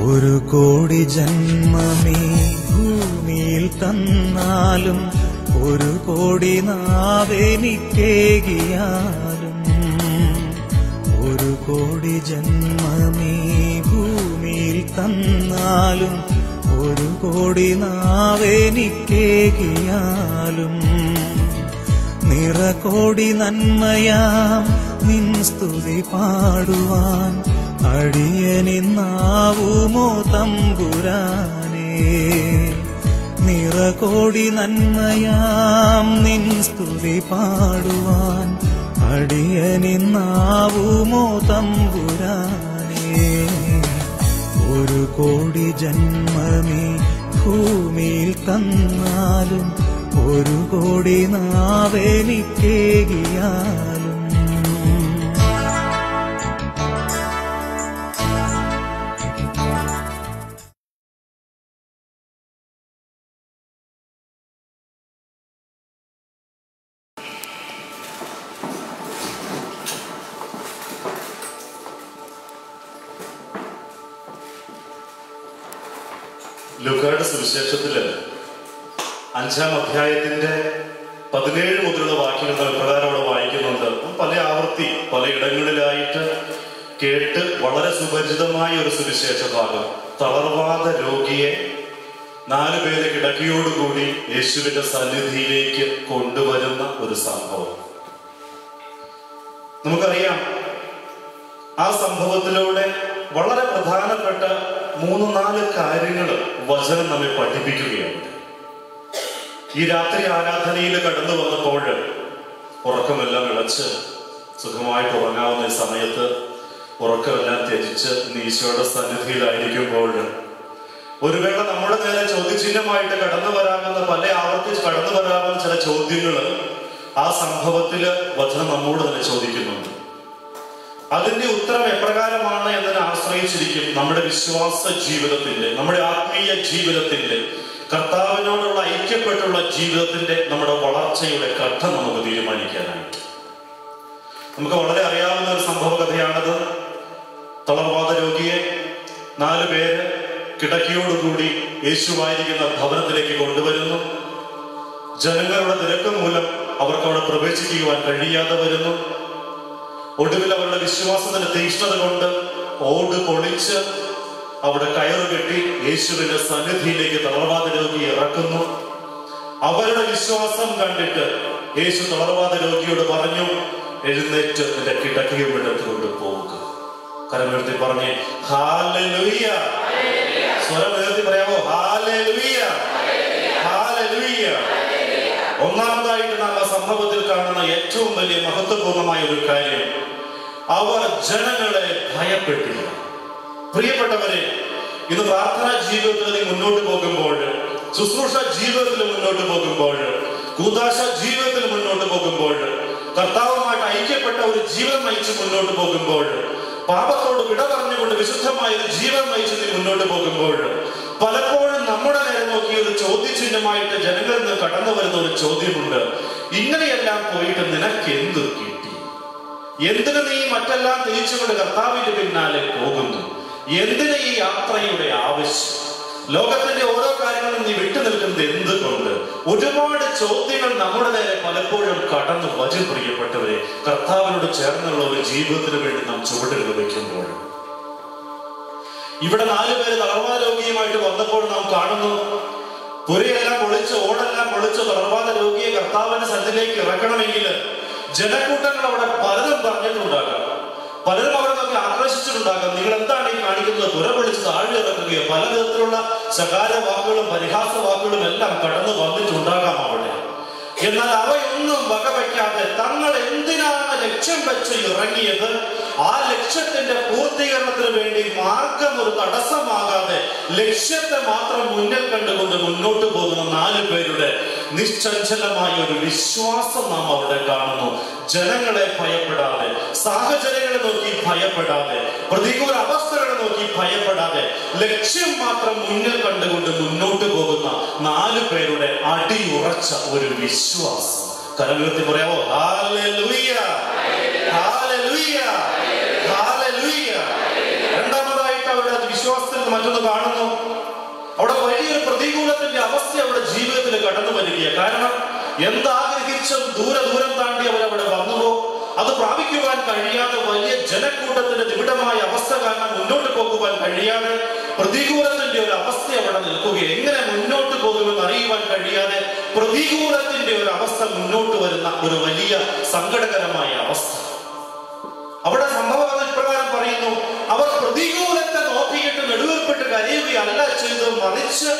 ഒരു കോടി ജന്മമീ ഭൂമിയിൽ തന്നാലും ഒരു കോടി നാവെനിക്കേകിയാലും ഒരു കോടി ജന്മമീ ഭൂമിയിൽ തന്നാലും ഒരു കോടി നാവെനിക്കേകിയാലും നിറകോടി നന്മയാം നിൻ സ്തുതി പാടുവാൻ അടിയനിന്നാവുമോ തമ്പുരാനേ. നിറകോടി നന്മയാം നിൻ സ്തുതി പാടുവാൻ അടിയനിന്നാവുമോ തമ്പുരാനേ. ഒരു കോടി ജന്മമേ ഭൂമിയിൽ തന്നാലും ഒരു കോടി നാവെനിക്കേകിയാലും ലൂക്കായുടെ സുവിശേഷത്തില് 5-ാം അധ്യായത്തിന്റെ 17 മുതലുള്ള വാക്യങ്ങൾ പ്രകാരം അവിടെ വായിക്കുന്നുണ്ട്. പല ആവർത്തി പലയിടങ്ങളിലായിട്ട് കേട്ട് വളരെ സുപരിചിതമായ ഒരു സുവിശേഷ ഭാഗം. തളർവാദ രോഗിയെ 4 പേരെ കിടക്കയോടുകൂടി യേശുവിന്റെ സന്നിധിയിലേക്ക് കൊണ്ടുവരുന്ന ഒരു സംഭവം. നമുക്കറിയാം, ആ സംഭവത്തിലൂടെ വളരെ പ്രധാനപ്പെട്ട 3-4 കാര്യങ്ങൾ വചനം നമ്മെ പഠിപ്പിക്കുകയാണ്. ഈ രാത്രി ആരാധനയിൽ കടന്നു വന്നപ്പോൾ ഉറക്കമെല്ലാം ഇളച്ച് സുഖമായിട്ട് ഉറങ്ങാവുന്ന സമയത്ത് ഉറക്കമെല്ലാം ത്യജിച്ച് ഈശോയുടെ സന്നിധിയിലായിരിക്കുമ്പോൾ ഒരു വേള നമ്മുടെ നേരെ ചോദ്യചിഹ്നമായിട്ട് കടന്നു വരാമെന്ന പല ആവർത്തിച്ച് കടന്നു വരാമെന്ന ചില ചോദ്യങ്ങൾ ആ സംഭവത്തില് വചനം നമ്മോട് തന്നെ ചോദിക്കുന്നുണ്ട്. അതിന്റെ ഉത്തരം എപ്രകാരമാണ് എന്നതിനെ ആശ്രയിച്ചിരിക്കും നമ്മുടെ വിശ്വാസ ജീവിതത്തിന്റെ, നമ്മുടെ ആത്മീയ ജീവിതത്തിന്റെ, കർത്താവിനോടുള്ള ഐക്യപ്പെട്ടുള്ള ജീവിതത്തിന്റെ, നമ്മുടെ വളർച്ചയുടെ ഘട്ടം നമുക്ക് തീരുമാനിക്കാനായിട്ട്. നമുക്ക് വളരെ അറിയാവുന്ന ഒരു സംഭവ കഥയാണത്. തളർവാദ രോഗിയെ 4 പേര് കിടക്കയോടുകൂടി യേശുവായിരിക്കുന്ന ഭവനത്തിലേക്ക് കൊണ്ടുവരുന്നു. ജനങ്ങളുടെ തിരക്ക് മൂലം അവർക്ക് അവിടെ പ്രവേശിക്കുവാൻ കഴിയാതെ വരുന്നു. ഒടുവിൽ അവരുടെ വിശ്വാസത്തിന്റെ തീക്ഷ്ണത കൊണ്ട് ഓട് പൊളിച്ച് അവിടെ കയറുകെട്ടി യേശുവിന്റെ സന്നിധിയിലേക്ക് തളർവാദ രോഗിയെ ഇറക്കുന്നു. അവരുടെ വിശ്വാസം കണ്ടിട്ട് യേശു തളർവാദ രോഗിയോട് പറഞ്ഞു, എഴുന്നേറ്റ് നിന്റെ കിടക്കയും എടുത്തുകൊണ്ട് പോവുക. കരമുയർത്തി പറഞ്ഞേ ഹല്ലേലൂയ. സ്വരം ഉയർത്തി പറയാമോ? Hallelujah, hallelujah. ഒന്നാമതായിട്ട് നാം ആ സംഭവത്തിൽ കാണുന്ന ഏറ്റവും വലിയ മഹത്വപൂർണമായ ഒരു കാര്യം, അവർ ജനങ്ങളെ ഭയപ്പെട്ടില്ല. പ്രിയപ്പെട്ടവരെ, ഇന്ന് പ്രാർത്ഥനാ ജീവിതത്തിൽ മുന്നോട്ട് പോകുമ്പോൾ, ശുശ്രൂഷ ജീവിതത്തിൽ മുന്നോട്ട് പോകുമ്പോൾ, കൂദാശ ജീവിതത്തിൽ മുന്നോട്ട് പോകുമ്പോൾ, കർത്താവുമായിട്ട് ഐക്യപ്പെട്ട ഒരു ജീവൻ നയിച്ച് മുന്നോട്ട് പോകുമ്പോൾ, പാപത്തോട് വിട പറഞ്ഞുകൊണ്ട് വിശുദ്ധമായ ഒരു ജീവൻ നയിച്ച് നീ മുന്നോട്ട് പോകുമ്പോൾ, പലപ്പോഴും നമ്മുടെ നേരെ നോക്കി ഒരു ചോദ്യചിഹ്നമായിട്ട് ജനങ്ങളിൽ നിന്ന് കടന്നു വരുന്ന ഒരു ചോദ്യമുണ്ട്. ഇങ്ങനെയെല്ലാം പോയിട്ട് നിനക്ക് എന്ത് കിട്ടി? എന്തിനു നീ മറ്റെല്ലാം തിരിച്ചുകൊണ്ട് കർത്താവിന്റെ പിന്നാലെ പോകുന്നു? എന്തിന് ഈ യാത്രയുടെ ആവശ്യം? ലോകത്തിന്റെ ഓരോ കാര്യങ്ങളും നീ വിട്ടു നിൽക്കുന്നത് എന്തുകൊണ്ട്? ഒരുപാട് ചോദ്യങ്ങൾ നമ്മുടെ നേരെ പലപ്പോഴും കടന്നു വരും. പ്രിയപ്പെട്ടവരെ, കർത്താവിനോട് ചേർന്നുള്ള ഒരു ജീവിതത്തിന് വേണ്ടി നാം ചുവടുകൾ വയ്ക്കുമ്പോൾ, ഇവിടെ 4 പേര് തളർവാദ രോഗിയുമായിട്ട് വന്നപ്പോൾ നാം കാണുന്നു, പുരയെല്ലാം പൊളിച്ച് ഓടെല്ലാം പൊളിച്ച് തളർവാദ രോഗിയെ കർത്താവിന്റെ സന്നിധിയിലേക്ക് ഇറക്കണമെങ്കിൽ ജനക്കൂട്ടങ്ങൾ അവിടെ പലതും പറഞ്ഞിട്ടുണ്ടാകാം. പലരും അവരെ നോക്കി ആക്രോശിച്ചിട്ടുണ്ടാകാം. നിങ്ങൾ എന്താണ് ഈ കാണിക്കുന്നത്? പുര പൊളിച്ച് താഴെ ഇറക്കുകയോ പലവിധത്തിലുള്ള ശകാര വാക്കുകളും പരിഹാസ വാക്കുകളും എല്ലാം കടന്നു വന്നിട്ടുണ്ടാകാം അവിടെ. എന്നാൽ അവയൊന്നും വകവയ്ക്കാതെ തങ്ങൾ എന്തിനാണ് ലക്ഷ്യം വെച്ച് ഇറങ്ങിയത്, ആ ലക്ഷ്യത്തിന്റെ പൂർത്തീകരണത്തിന് വേണ്ടി മാർഗം ഒരു തടസ്സമാകാതെ ലക്ഷ്യത്തെ മാത്രം മുന്നിൽ കണ്ടുകൊണ്ട് മുന്നോട്ട് പോകുന്ന 4 പേരുടെ നിശ്ചഞ്ചലമായ ഒരു വിശ്വാസം നാം അവിടെ കാണുന്നു. ജനങ്ങളെ ഭയപ്പെടാതെ, സാഹചര്യങ്ങളെ നോക്കി ഭയപ്പെടാതെ, പ്രതികൂല അവസ്ഥകളെ നോക്കി ഭയപ്പെടാതെ, ലക്ഷ്യം മാത്രം മുന്നിൽ കണ്ടുകൊണ്ട് മുന്നോട്ട് പോകുന്ന 4 പേരുടെ അടിയുറച്ച ഒരു വിശ്വാസം. കരമുയർത്തി പറയാമോ? Hallelujah, hallelujah, hallelujah. രണ്ടാമതായിട്ട് അവരുടെ വിശ്വാസത്തിൽ നിന്ന് മറ്റൊന്ന് കാണുന്നു. അവിടെ വലിയൊരു പ്രതികൂലത്തിന്റെ അവസ്ഥ അവരുടെ ജീവിതത്തിൽ കടന്നു വരികയാണ്. കാരണം എന്താഗ്രഹിച്ചും ദൂരം താണ്ടി അവരവിടെ വന്നുവോ അത് പ്രാപിക്കുവാൻ കഴിയാതെ വലിയ ജനക്കൂട്ടത്തിന്റെ നിബിഡമായ അവസ്ഥ കാരണം മുന്നോട്ട് പോകുവാൻ കഴിയാതെ പ്രതികൂലത്തിന്റെ ഒരു അവസ്ഥ അവിടെ നിൽക്കുകയാണ്. എങ്ങനെ മുന്നോട്ട് പോകുമെന്ന് അറിയുവാൻ കഴിയാതെ പ്രതികൂലത്തിന്റെ ഒരു അവസ്ഥ മുന്നോട്ട് വരുന്ന ഒരു വലിയ സങ്കടകരമായ അവസ്ഥ. അവിടെ സംഭവം ഇപ്രകാരം പറയുന്നു, അവർ പ്രതികൂലത്തെ നോക്കിയിട്ട് നെടുവേർപ്പെട്ട് കരയുകയല്ല ചെയ്ത്, മറിച്ച്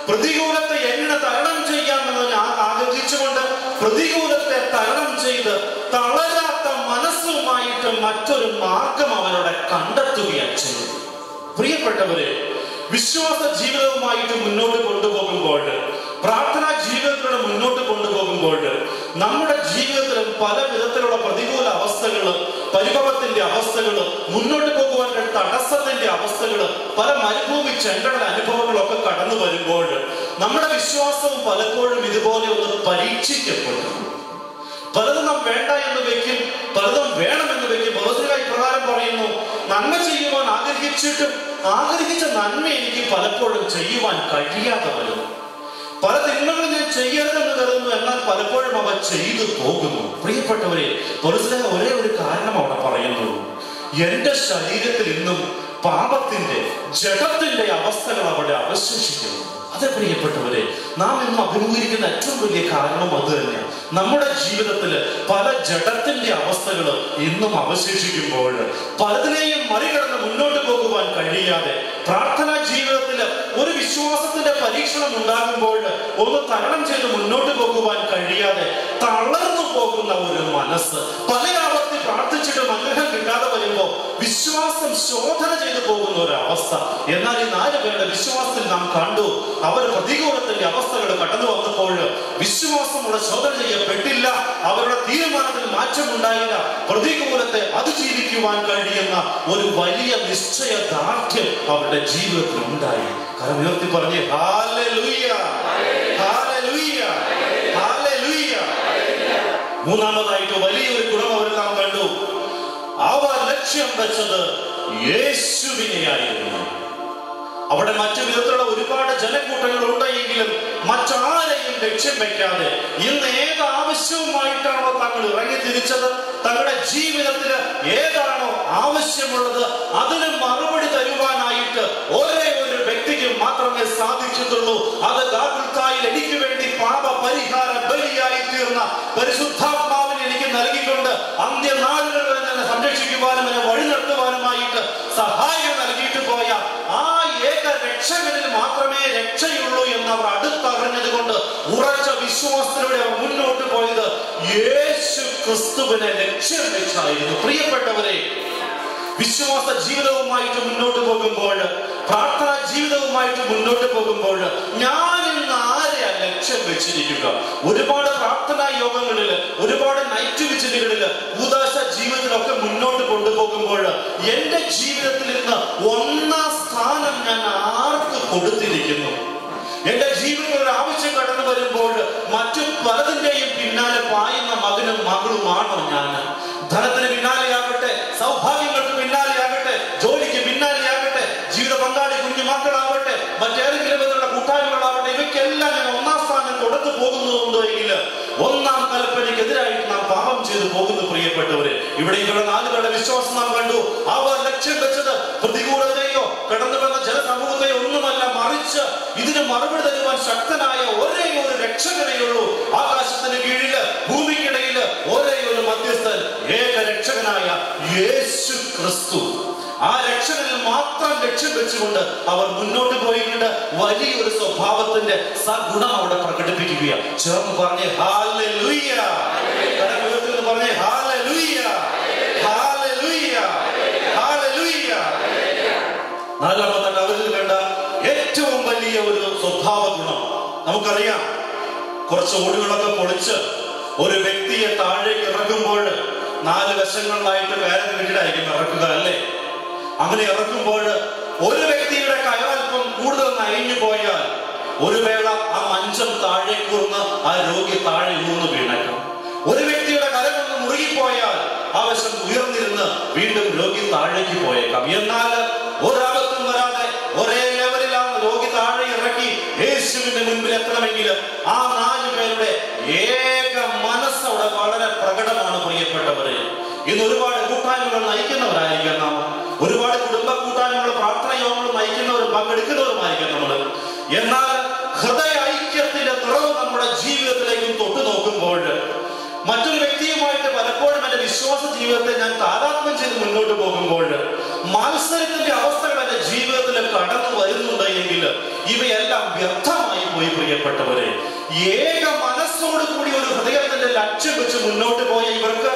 പ്രതികൂലത്തെ എങ്ങനെ തരണം ചെയ്യാമെന്ന് ആഗ്രഹിച്ചുകൊണ്ട് പ്രതികൂലത്തെ തരണം ചെയ്ത് തളരാത്ത മനസ്സുമായിട്ട് മറ്റൊരു മാർഗം അവരുടെ കണ്ടെത്തുകയാണ് ചെയ്തത്. പ്രിയപ്പെട്ടവരെ, വിശ്വാസ ജീവിതവുമായിട്ട് മുന്നോട്ട് കൊണ്ടുപോകുമ്പോൾ, പ്രാർത്ഥനാ ജീവിതത്തിലൂടെ മുന്നോട്ട് കൊണ്ടുപോകുമ്പോൾ നമ്മുടെ ജീവിതത്തിലും പല വിധത്തിലുള്ള പ്രതികൂല അവസ്ഥകള്, പരിഭവത്തിന്റെ അവസ്ഥകള്, മുന്നോട്ട് പോകുവാൻ തടസ്സത്തിന്റെ അവസ്ഥകള്, പല മരുഭൂമി ചെങ്കടൽ അനുഭവങ്ങളൊക്കെ കടന്നു വരുമ്പോൾ നമ്മുടെ വിശ്വാസവും പലപ്പോഴും ഇതുപോലെ ഒന്ന് പരീക്ഷിക്കപ്പെട്ടു. പലതും നാം വേണ്ട എന്ന് വെക്കും, പലതും വേണമെന്ന് വെക്കും. പൗലോസ് ഇപ്രകാരം പറയുന്നു, നന്മ ചെയ്യുവാൻ ആഗ്രഹിച്ചിട്ടും ആഗ്രഹിച്ച നന്മ എനിക്ക് പലപ്പോഴും ചെയ്യുവാൻ കഴിയാതെ വരുന്നു. പല തിന്മകളും ഞാൻ ചെയ്യരുതെന്ന് കരുതുന്നു, എന്നാൽ പലപ്പോഴും അവ ചെയ്തു പോകുന്നു. പ്രിയപ്പെട്ടവരെ, പൗലോസ് ഒരേ ഒരു കാരണം അവിടെ പറയുന്നു, എന്റെ ശരീരത്തിൽ ഇന്നും പാപത്തിന്റെ ജഡത്തിന്റെ അവസ്ഥകൾ അവിടെ അവശേഷിക്കുന്നു. അതെ പ്രിയപ്പെട്ടവരെ, നാം ഇന്ന് അഭിമുഖീകരിക്കുന്ന ഏറ്റവും വലിയ കാരണം അത് തന്നെയാണ്. നമ്മുടെ ജീവിതത്തില് പല ജഡത്തിന്റെ അവസ്ഥകൾ ഇന്നും അവശേഷിക്കുമ്പോൾ പലതിനെയും മറികടന്ന് മുന്നോട്ട് പോകുവാൻ കഴിയാതെ, പ്രാർത്ഥനാ ജീവിതത്തില് ഒരു വിശ്വാസത്തിന്റെ പരീക്ഷണം ഉണ്ടാകുമ്പോൾ ഒന്ന് തരണം ചെയ്ത് മുന്നോട്ട് പോകുവാൻ കഴിയാതെ തളർന്നു പോകുന്ന ഒരു മനസ്സ്, പല ആവർത്തി പ്രാർത്ഥിച്ചിട്ടും അനുഗ്രഹം കിട്ടാതെ വരുമ്പോൾ വിശ്വാസം ശോധന ചെയ്തു പോകുന്ന ഒരു അവസ്ഥ. എന്നാൽ ഈ 4 പേരുടെ വിശ്വാസത്തിൽ നാം കണ്ടു, അവർ പ്രതികൂലത്തിന്റെ അവസ്ഥകൾ കടന്നു വന്നപ്പോൾ വിശ്വാസമുള്ള ശോധന ചെയ്യപ്പെട്ടില്ല. അവരുടെ തീരുമാനത്തിൽ മാറ്റമുണ്ടായില്ല. പ്രതികൂലത്തെ അതിജീവിക്കുവാൻ കഴിയുന്ന ഒരു വലിയ നിശ്ചയദാർഢ്യം അവരുടെ ജീവിതത്തിൽ ഉണ്ടായി. കാരണം ഉയർത്തി പറഞ്ഞ് ഹല്ലേലൂയ, ഹല്ലേലൂയ, ഹല്ലേലൂയ. മൂന്നാമതായിട്ട് വലിയൊരു ഗുണം അവർ നാം കണ്ടു, അവർ ലക്ഷ്യം വെച്ചത് യേശുവിനെയായിരുന്നു. അവിടെ മറ്റു വിധത്തിലുള്ള ഒരുപാട് ജനക്കൂട്ടങ്ങൾ ഉണ്ടെങ്കിലും മറ്റാരെയും ലക്ഷ്യം വെക്കാതെ ഇന്ന് ഏത് ആവശ്യവുമായിട്ടാണോ തങ്ങൾ ഇറങ്ങി തിരിച്ചത്, തങ്ങളുടെ ജീവിതത്തിന് ഏതാണോ ആവശ്യമുള്ളത് അതിന് മറുപടി തരുവാനായിട്ട് ഒരേ ഒരു വ്യക്തിക്ക് മാത്രമേ സാധിക്കത്തുള്ളൂ. അത് ഗാഗുൽത്തായിൽ എനിക്ക് വേണ്ടി പാപ പരിഹാര ബലിയായി തീർന്ന പരിശുദ്ധാത്മാവിനെ എനിക്ക് നൽകിക്കൊണ്ട് അന്ത്യനാളുകൾ വരെ തന്നെ സംരക്ഷിക്കുവാനും എന്നെ വഴി നടത്തുവാനുമായിട്ട് സഹായം നൽകിയിട്ട് പോയ ആ ഏക രക്ഷകനിൽ മാത്രമേ രക്ഷയുള്ളൂ എന്ന് അവർ അടുത്തറിഞ്ഞത് കൊണ്ട് ഉറച്ച വിശ്വാസത്തിലൂടെ അവർ മുന്നോട്ട് പോയത് യേശു ക്രിസ്തുവിനെ ലക്ഷ്യം വെച്ചായിരുന്നു. പ്രിയപ്പെട്ടവരെ, വിശ്വാസ ജീവിതവുമായിട്ട് മുന്നോട്ട് പോകുമ്പോൾ, പ്രാർത്ഥനാ ജീവിതവുമായിട്ട് മുന്നോട്ട് പോകുമ്പോൾ ഞാൻ ഇന്ന് ആരെയാ ലക്ഷ്യം വെച്ചിരിക്കുക? ഒരുപാട് പ്രാർത്ഥനാ യോഗങ്ങളിൽ, ഒരുപാട് നൈറ്റ് വിജിലുകളിൽ, ഉദാശ ജീവിതത്തിലൊക്കെ മുന്നോട്ട് കൊണ്ടുപോകുമ്പോൾ എന്റെ ജീവിതത്തിൽ ഇന്ന് 1ാം സ്ഥാനം ഞാൻ ആർക്ക് കൊടുത്തിരിക്കുന്നു? എന്റെ ജീവിതത്തിൽ ഒരു ആവശ്യം കടന്നു വരുമ്പോൾ മറ്റു പലതിന്റെയും പിന്നാലെ പായുന്ന മകനും മകളുമാണോ ഞാൻ? ധനത്തിന് പിന്നാലെയാകട്ടെ, സൗഭാഗ്യങ്ങൾക്ക് പിന്നാലെയാകട്ടെ, ജോലിക്ക് പിന്നാലെയാകട്ടെ, ജീവിത പങ്കാളി കുഞ്ഞു മക്കളാവട്ടെ, മറ്റേതെങ്കിലും വിധത്തിലുള്ള കൂട്ടായ്മകളാവട്ടെ, ഇവയ്ക്കെല്ലാം ഞാൻ 1ാം സ്ഥാനം കൊടുത്തു പോകുന്നുണ്ടോ എങ്കിൽ 1ാം കൽപ്പനയ്ക്കെതിരായിട്ട് നാം പാപം ചെയ്തു പോകുന്നു. പ്രിയപ്പെട്ടവരെ, ഇവിടെ ഇവിടെ 4 പേരുടെ വിശ്വാസം നാം കണ്ടു. അവർ ലക്ഷ്യം വെച്ചത് പ്രതികൂലതയോ കടന്നു വന്ന ജനസമൂഹത്തെയോ ഒന്നുമല്ല, മറിച്ച് ഇതിന് മറുപടി തരുവാൻ ശക്തനായ ഒരേ ഒരു രക്ഷകനെയുള്ളൂ. ആകാശത്തിന് കീഴില് ഭൂമിക്കിടയില് ഒരേ ഒരു മധ്യസ്ഥൻ, ഏക രക്ഷകനായ യേശു ക്രിസ്തു. ആ രക്ഷകനിൽ മാത്രം ലക്ഷ്യം വെച്ചുകൊണ്ട് അവർ മുന്നോട്ട് പോയിട്ടുണ്ട്. വലിയൊരു സ്വഭാവത്തിന്റെ സഗുണം അവിടെ പ്രകടിപ്പിക്കുകയാണ്. ചേർന്ന് പറഞ്ഞേ ഹല്ലേലൂയ, കടമുയർത്തി പറഞ്ഞേ ഹല്ലേലൂയ, ഹല്ലേലൂയ, ഹല്ലേലൂയ. 4ാമതായിട്ട് അവരിൽ കണ്ട ഏറ്റവും വലിയ ഒരു സ്വഭാവ ഗുണം നമുക്കറിയാം. കുറച്ച് ഓടുകളൊക്കെ പൊളിച്ച് ഒരു വ്യക്തിയെ താഴേക്ക് ഇറക്കുമ്പോൾ 4 വശങ്ങളിലായിട്ട് കയറി വീട്ടിലായിരിക്കും ഇറക്കുക, അല്ലേ? അങ്ങനെ ഇറക്കുമ്പോൾ ഒരു വ്യക്തിയുടെ കയറൽപ്പം കൂടുതൽ നയിഞ്ഞു പോയാൽ ഒരു വേള ആ മഞ്ചം താഴെ കൂർന്ന് ആ രോഗി താഴെ ഊർന്ന് വീണേക്കാം. ഒരു വ്യക്തിയുടെ കരമൊന്ന് മുറുകിപ്പോയാൽ ആ വശം ഉയർന്നിരുന്ന് വീണ്ടും രോഗി താഴേക്ക് പോയേക്കാം. എന്നാൽ ഒരാപത്തും വരാതെ എങ്കിൽ ആ 4 പേരുടെ ഏക മനസ്സവിടെ വളരെ പ്രകടമാണ് പ്രിയപ്പെട്ടവരെ. ഇന്ന് ഒരുപാട് കൂട്ടായ്മകൾ നയിക്കുന്നവരായിരിക്കാം നാം, ഒരുപാട് കുടുംബ കൂട്ടായ്മകൾ പ്രാർത്ഥന യോഗങ്ങൾ നയിക്കുന്നവരും പങ്കെടുക്കുന്നവരുമായിരിക്കാം നമ്മൾ. എന്നാൽ ഹൃദയ ഐക്യത്തിന്റെ നിറവ് നമ്മുടെ ജീവിതത്തിലേക്കും തൊട്ടു നോക്കുമ്പോൾ മറ്റൊരു വ്യക്തിയുമായിട്ട് പലപ്പോഴും എന്റെ വിശ്വാസ ജീവിതത്തെ ഞാൻ താതാത്മ്യം ചെയ്ത് മുന്നോട്ട് പോകുമ്പോൾ മത്സരത്തിന്റെ അവസ്ഥകൾ എന്റെ ജീവിതത്തിൽ കടന്നു വരുന്നുണ്ട് എങ്കിൽ ഇവയെല്ലാം വ്യർത്ഥമായി പോയി പ്രിയപ്പെട്ടവരെ. ഏക മനസ്സോട് കൂടി ഒരു ഹൃദയത്തിന്റെ ലക്ഷ്യം വെച്ച് മുന്നോട്ട് പോയ ഇവർക്ക്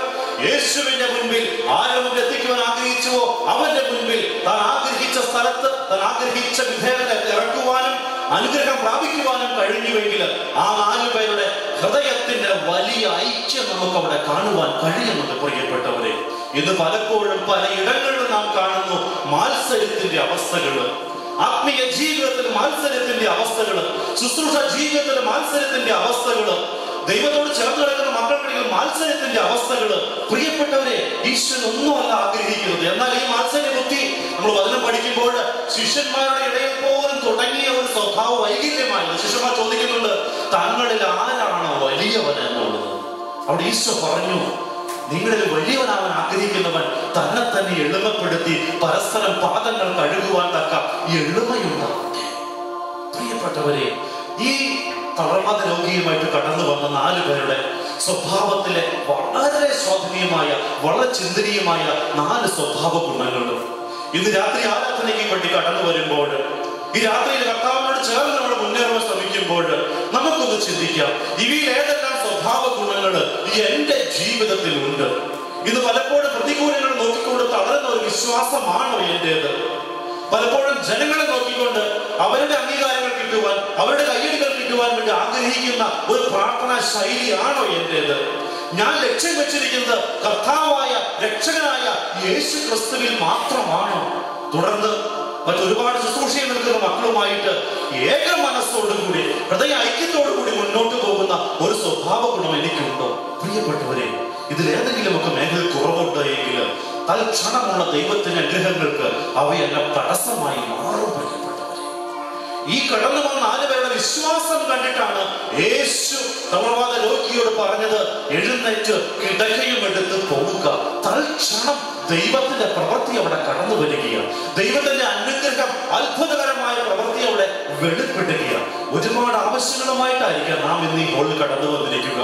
യേശുവിന്റെ മുൻപിൽ ആരും എത്തിക്കുവാൻ ആഗ്രഹിച്ചുവോ അവന്റെ മുൻപിൽ താൻ ആഗ്രഹിച്ച സ്ഥലത്ത് താൻ ആഗ്രഹിച്ച വിധേയത്തെ ഇറക്കുവാനും അനുഗ്രഹം പ്രാപിക്കുവാനും കഴിഞ്ഞുവെങ്കിൽ ആ 4 പേരുടെ ഹൃദയത്തിന്റെ വലിയ ഐക്യം നമുക്ക് അവിടെ കാണുവാൻ കഴിയുന്നുണ്ട് പ്രിയപ്പെട്ടവരെ. ഇത് പലപ്പോഴും പലയിടങ്ങളിലും നാം കാണുന്നു മത്സരത്തിന്റെ അവസ്ഥകള്, ആത്മീയ ജീവിതത്തിൽ മത്സരത്തിന്റെ അവസ്ഥകള്, ശുശ്രൂഷ ജീവിതത്തിൽ മത്സരത്തിന്റെ അവസ്ഥകള്, ദൈവത്തോട് ചേർന്ന് കിടക്കുന്ന മക്കൾക്കിടയിൽ മത്സരത്തിന്റെ അവസ്ഥകള്. പ്രിയപ്പെട്ടവരെ, ഈശ്വരൻ ഒന്നുമല്ല ആഗ്രഹിക്കുന്നത്. എന്നാൽ ഈ മത്സര ബുദ്ധി നമ്മൾ വചനം പഠിക്കുമ്പോൾ ശിഷ്യന്മാരുടെ ഇടയിൽ പോലും തുടങ്ങിയ ഒരു സ്വഭാവ വൈകല്യമായിരുന്നു. ശിഷ്യന്മാർ ചോദിക്കുന്നുണ്ട്, തങ്ങളിൽ ആരാണ് വലിയവൻ എന്നുള്ളത്. അവിടെ ഈശോ പറഞ്ഞു, നിങ്ങളിൽ വലിയവനാവാൻ ആഗ്രഹിക്കുന്നവൻ തന്നെ തന്നെ എളിമപ്പെടുത്തി പരസ്പരം പാദങ്ങൾ കഴുകുവാൻ തക്ക എളിമയുണ്ടാവട്ടെ. പ്രിയപ്പെട്ടവരെ, ഈ തളർവാദ രോഗിയുമായിട്ട് കടന്നു വന്ന 4 പേരുടെ സ്വഭാവത്തിലെ വളരെ ശോധനീയമായ വളരെ ചിന്തനീയമായ 4 സ്വഭാവ ഗുണങ്ങളും ഇന്ന് രാത്രി ആരാധനയ്ക്ക് വേണ്ടി കടന്നു വരുമ്പോൾ, ഈ രാത്രിയിൽ കർത്താവിനോട് ചേർന്ന് നമ്മൾ മുന്നേറാൻ ശ്രമിക്കുമ്പോൾ നമുക്കൊന്ന് ചിന്തിക്കാം, ഇവയിൽ ഏതെല്ലാം സ്വഭാവ ഗുണങ്ങൾ എന്റെ ജീവിതത്തിൽ ഉണ്ട്. ഇന്ന് പലപ്പോഴും പ്രതികൂലങ്ങൾ നോക്കിക്കൊണ്ട് തളരുന്ന ഒരു വിശ്വാസമാണോ എന്റേത്? പലപ്പോഴും ജനങ്ങളെ നോക്കിക്കൊണ്ട് അവരുടെ അംഗീകാരങ്ങൾ കിട്ടുവാൻ, അവരുടെ കയ്യടികൾ കിട്ടുവാൻ വേണ്ടി ആഗ്രഹിക്കുന്ന ഒരു പ്രാർത്ഥനാ ശൈലിയാണോ എന്റേത്? ഞാൻ ലക്ഷ്യം വെച്ചിരിക്കുന്നത് കർത്താവായ രക്ഷകനായ യേശു ക്രിസ്തുവിൽ മാത്രമാണോ? തുടർന്ന് മറ്റൊരുപാട് ശുശ്രൂഷയിൽ നിൽക്കുന്ന മക്കളുമായിട്ട് ഏക മനസ്സോടുകൂടി ഹൃദയ ഐക്യത്തോടുകൂടി മുന്നോട്ട് പോകുന്ന ഒരു സ്വഭാവ ഗുണം എനിക്കുണ്ടോ? പ്രിയപ്പെട്ടവരെ, ഇതിലേതെങ്കിലും ഒക്കെ മേഖല കുറവുണ്ട് എങ്കിൽ തൽക്ഷണമുള്ള ദൈവത്തിന്റെ അനുഗ്രഹങ്ങൾക്ക് അവയെല്ലാം തടസ്സമായി മാറും. ഈ കടന്നു വന്ന 4 പേരുടെ വിശ്വാസം കണ്ടിട്ടാണ് യേശു തളർവാദ രോഗിയോട് പറഞ്ഞത്, എഴുന്നേറ്റ് കിടക്കയും എടുത്ത് പോവുക. തൽക്ഷണം ദൈവത്തിന്റെ പ്രവൃത്തി അവിടെ കടന്നു വരികയാണ്. ദൈവത്തിന്റെ അനുഗ്രഹം, അത്ഭുതകരമായ പ്രവൃത്തി അവിടെ വെളിപ്പെടുകയാണ്. ഒരുപാട് ആവശ്യങ്ങളുമായിട്ടായിരിക്കാം നാം ഇന്ന് ഈ ഹോളിൽ കടന്നു വന്നിരിക്കുക.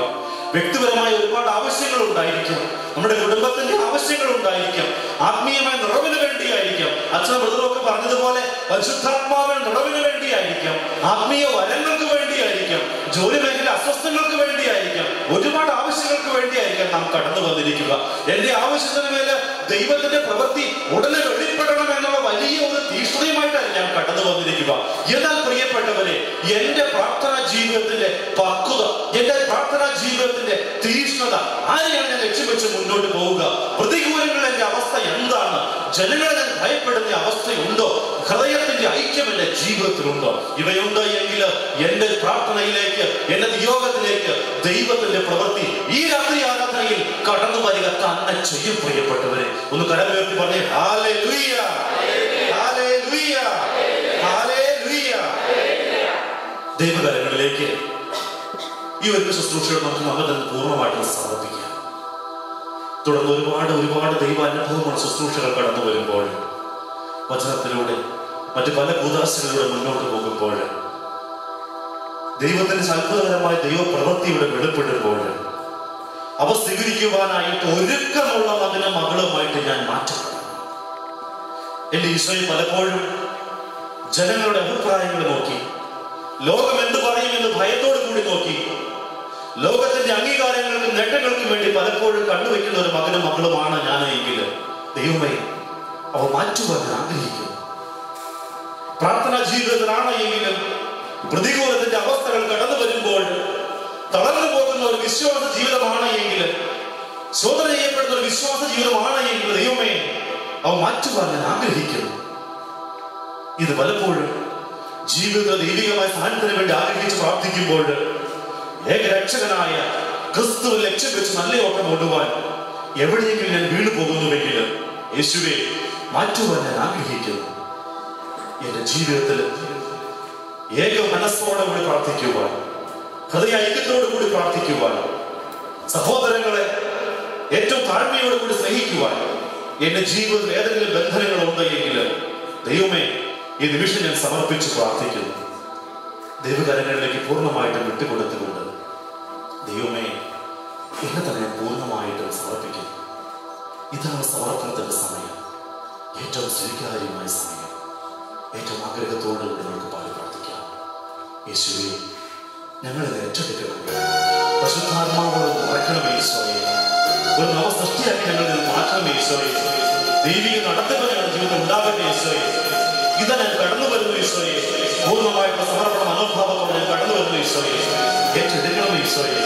വ്യക്തിപരമായ ഒരുപാട് ആവശ്യങ്ങൾ ഉണ്ടായിരിക്കും, നമ്മുടെ കുടുംബത്തിന്റെ ആവശ്യങ്ങൾ ഉണ്ടായിരിക്കാം, ആത്മീയമായ നിറവിന് വേണ്ടിയായിരിക്കാം, അച്ഛനും ബ്രദറൊക്കെ പറഞ്ഞതുപോലെ പരിശുദ്ധാത്മാവിന് നിറവിന് വേണ്ടിയായിരിക്കാം, ആത്മീയ വരങ്ങൾക്ക് വേണ്ടിയായിരിക്കാം, ജോലി മേഖല അസ്വസ്ഥങ്ങൾക്ക് വേണ്ടിയായിരിക്കാം, ഒരുപാട് ആവശ്യങ്ങൾക്ക് വേണ്ടിയായിരിക്കാം നാം കടന്നു വന്നിരിക്കുക. എന്റെ ആവശ്യത്തിന് മേലെ ദൈവത്തിന്റെ പ്രവൃത്തി ഉടനെ വെളിപ്പെടണം എന്നുള്ള വലിയ ഒരു തീഷ്ണതയുമായിട്ടായിരിക്കാം കടന്നു വന്നിരിക്കുക. എന്നാൽ പ്രിയപ്പെട്ടവരെ, എന്റെ പ്രാർത്ഥനാ ജീവിതത്തിന്റെ പക്വത, എന്റെ പ്രാർത്ഥനാ ജീവിതത്തിന്റെ തീഷ്ണത ആരെയാണ് ഞാൻ ലക്ഷ്യം വെച്ച് മുന്നോട്ട് പോവുക? പ്രതികൂലങ്ങളുടെ എന്റെ അവസ്ഥ എന്താണ്? ജനങ്ങളെ ഞാൻ ഭയപ്പെടുന്ന അവസ്ഥയുണ്ടോ? ഹൃദയത്തിന്റെ ഐക്യം എന്റെ ജീവിതത്തിലുണ്ടോ? ഇവയുണ്ടോ എങ്കിൽ എന്റെ പ്രാർത്ഥനയിലേക്ക്, എന്റെ നിയോഗത്തിലേക്ക് ദൈവത്തിന്റെ പ്രവൃത്തി ഈ രാത്രി ആരാധനയിൽ കടന്നു വരിക തന്നെ ചെയ്യും. പ്രിയപ്പെട്ടവരെ, ഒന്ന് കരമുയർത്തി പറഞ്ഞേ ഹല്ലേലൂയ, ഹല്ലേലൂയ, ഹല്ലേലൂയ. ദൈവകരങ്ങളിലേക്ക് ഈ ഒരു ശുശ്രൂഷയോട് നമുക്ക് നമ്മൾ തന്നെ പൂർണ്ണമായിട്ട് സമർപ്പിക്കാം. തുടർന്ന് ഒരുപാട് ദൈവാനുഭവമാണ് ശുശ്രൂഷകൾ കടന്നു വരുമ്പോൾ, വചനത്തിലൂടെ മറ്റു പല കൂദാശകളിലൂടെ മുന്നോട്ട് പോകുമ്പോൾ, ദൈവത്തിന്റെ അത്ഭുതകരമായ ദൈവപ്രവൃത്തിയുടെ വെളിപ്പെടുമ്പോൾ അവ സ്വീകരിക്കുവാനായിട്ട് ഒരുക്കമുള്ള മകനും മകളുമായിട്ട് ഞാൻ മാറ്റപ്പെടും. എന്റെ ഈശോയെ പലപ്പോഴും ജനങ്ങളുടെ അഭിപ്രായങ്ങൾ നോക്കി, ലോകം എന്ത് പറയുമെന്ന് ഭയത്തോടു കൂടി നോക്കി, ലോകത്തിന്റെ അംഗീകാരങ്ങൾക്കും നേട്ടങ്ങൾക്കും വേണ്ടി പലപ്പോഴും കണ്ടുവെക്കുന്ന ഒരു മകനും മകളുമാണ് ഞാൻ എങ്കിൽ, ദൈവമേ അവ മാറ്റുവാൻ ആഗ്രഹിക്കുന്നു. പ്രാർത്ഥനാ ജീവിതത്തിലാണ് എങ്കിലും പ്രതികൂലത്തിന്റെ അവസ്ഥകൾ കടന്നു വരുമ്പോൾ തളർന്നു പോകുന്ന ഒരു വിശ്വാസ ജീവിതമാണ് എങ്കിൽ, ശോധന ചെയ്യപ്പെടുന്ന ഒരു വിശ്വാസ ജീവിതമാണ് എങ്കിൽ, ദൈവമേ അവ മാറ്റുവാൻ ഞാൻ ആഗ്രഹിക്കുന്നു. ഇത് പലപ്പോഴും ജീവിത ദൈവികമായ സാന്നിധ്യത്തിന് വേണ്ടി ആഗ്രഹിച്ച് പ്രാർത്ഥിക്കുമ്പോൾ ഏകരക്ഷകനായ ക്രിസ്തു ലക്ഷ്യം വെച്ച് നല്ല ഓട്ടം ഓടുവാൻ എവിടെയെങ്കിലും ഞാൻ വീണു പോകുന്നുവെങ്കിൽ, യേശുവെ മാറ്റുവാൻ ഞാൻ ആഗ്രഹിക്കുന്നു. എന്റെ ജീവിതത്തിൽ ഏക മനസ്സോടെ കൂടി പ്രാർത്ഥിക്കുവാൻ, ഹൃദയ ഐക്യത്തോടു കൂടി പ്രാർത്ഥിക്കുവാൻ, സഹോദരങ്ങളെ ഏറ്റവും താഴ്മയോടുകൂടി സ്നേഹിക്കുവാൻ എന്റെ ജീവിതത്തിൽ ഏതെങ്കിലും ബന്ധനങ്ങൾ ഉണ്ടെങ്കിൽ ദൈവമേ ഈ നിമിഷം ഞാൻ സമർപ്പിച്ച് പ്രാർത്ഥിക്കുന്നു. ദൈവകരങ്ങളിലേക്ക് പൂർണ്ണമായിട്ടും വിട്ടുകൊടുത്തുകൊണ്ട് ദൈവമേ എന്നെ തന്നെ ഞാൻ പൂർണ്ണമായിട്ടും സമർപ്പിക്കുന്നു. ഇതാണ് സമർപ്പണത്തിന്റെ സമയം, ഏറ്റവും സ്വീകാര്യമായ സമയം. ഏറ്റവും ആഗ്രഹത്തോടുകൂടി നമുക്ക് പാടി പ്രാർത്ഥിക്കാം. യേശുവേ, ഞങ്ങളെ ഏറ്റെടുക്കണമേ, പരിശുദ്ധാത്മാവോട് നിറയ്ക്കണമേ ഈശോയെ, ഒരു നവസൃഷ്ടിയാക്കി ഞങ്ങളിൽ മാറ്റണമേ ഈശോയെ, ദൈവിക നടത്തിപ്പ് ഞങ്ങളുടെ ജീവിതം ഉണ്ടാകട്ടെ ഈശോയെ. ഇതാ ഞാൻ കടന്നു വരുന്നു ഈശോയെ, പൂർണ്ണമായിട്ടുള്ള സമർപ്പണ മനോഭാവത്തോടെ ഞാൻ കടന്നു വരുന്നു ഈശോയെ, ഏറ്റെടുക്കണമേ ഈശോയെ.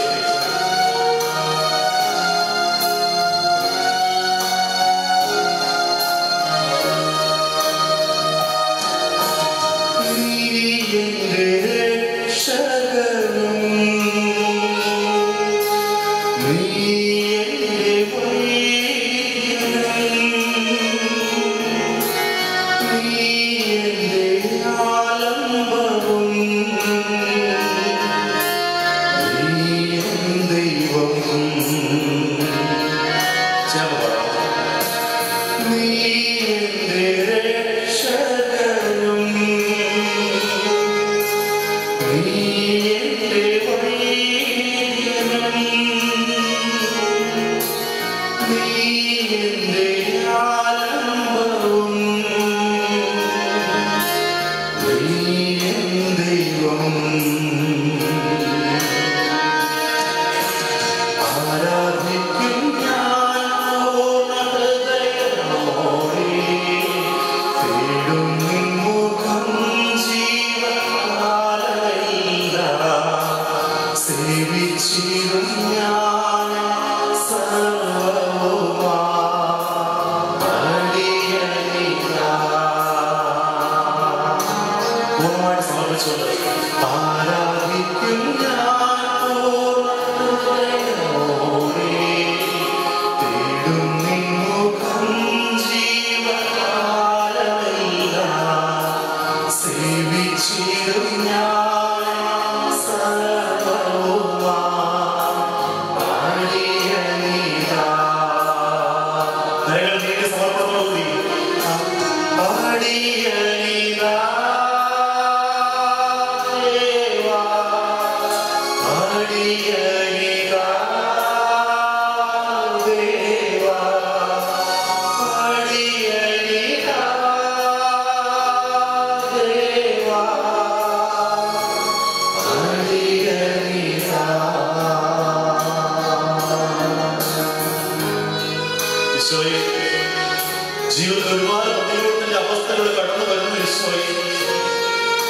ജീവിതത്തിൽ ഒരുപാട് പ്രതികൂലത്തിന്റെ അവസ്ഥകൾ കടന്നു വരുന്നു ഈശോയെ.